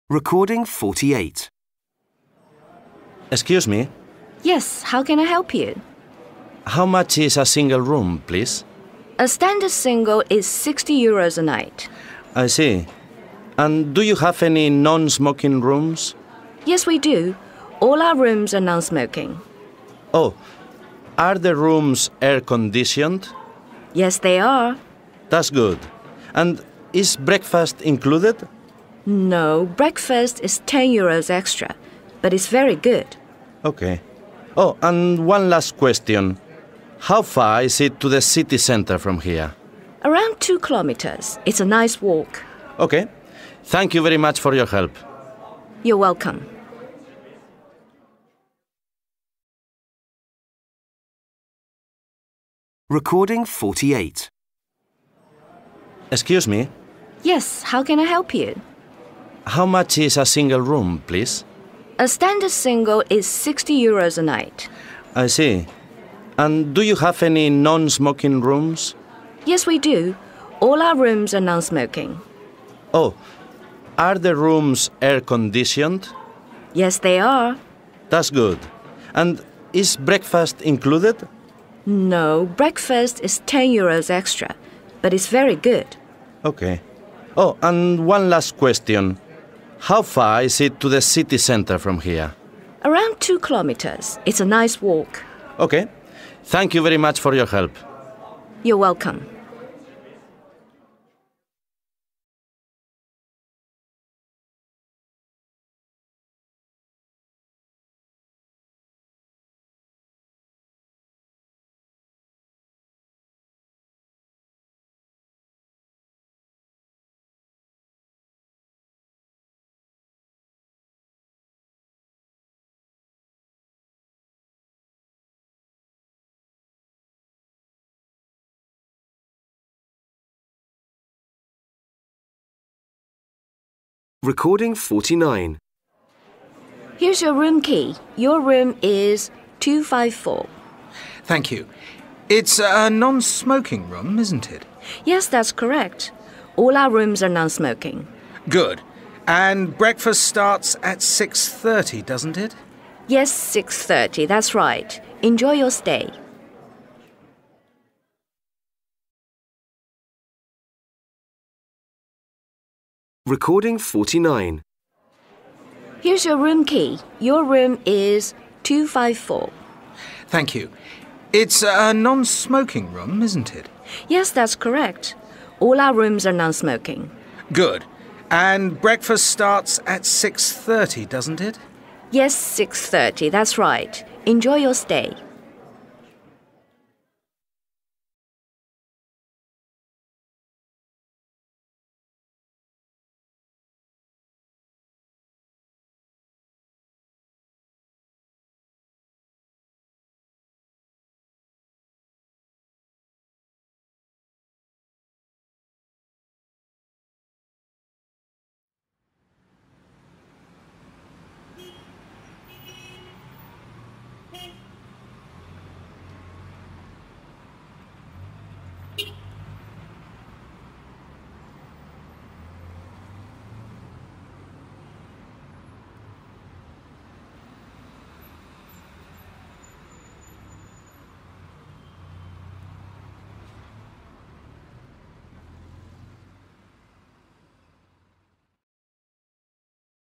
Recording 48. Excuse me, Yes, how can I help you? how much is a single room, please? A standard single is 60 euros a night. I see. And do you have any non-smoking rooms? Yes, we do. All our rooms are non-smoking. Oh, are the rooms air-conditioned? Yes, they are. That's good. And is breakfast included? No, breakfast is 10 euros extra, but it's very good. Okay. Oh, and one last question. How far is it to the city center from here? Around 2 kilometers. It's a nice walk. Okay. Thank you very much for your help. You're welcome. Recording 48. Excuse me, Yes, how can I help you? how much is a single room, please? A standard single is 60 euros a night. I see. And do you have any non-smoking rooms? Yes, we do. All our rooms are non-smoking. Oh, are the rooms air-conditioned? Yes, they are. That's good. And is breakfast included? No, breakfast is 10 euros extra, but it's very good. Okay. Oh, and one last question. How far is it to the city center from here? Around 2 kilometers. It's a nice walk. Okay. Thank you very much for your help. You're welcome. Recording 49. Here's your room key. Your room is 254. Thank you. It's a non-smoking room, isn't it? Yes, that's correct. All our rooms are non-smoking. Good. And breakfast starts at 6:30, doesn't it? Yes, 6:30. That's right. Enjoy your stay. Recording 49. Here's your room key. Your room is 254. Thank you. It's a non-smoking room, isn't it? Yes, that's correct. All our rooms are non-smoking. Good. And breakfast starts at 6:30, doesn't it? Yes, 6:30. That's right. Enjoy your stay.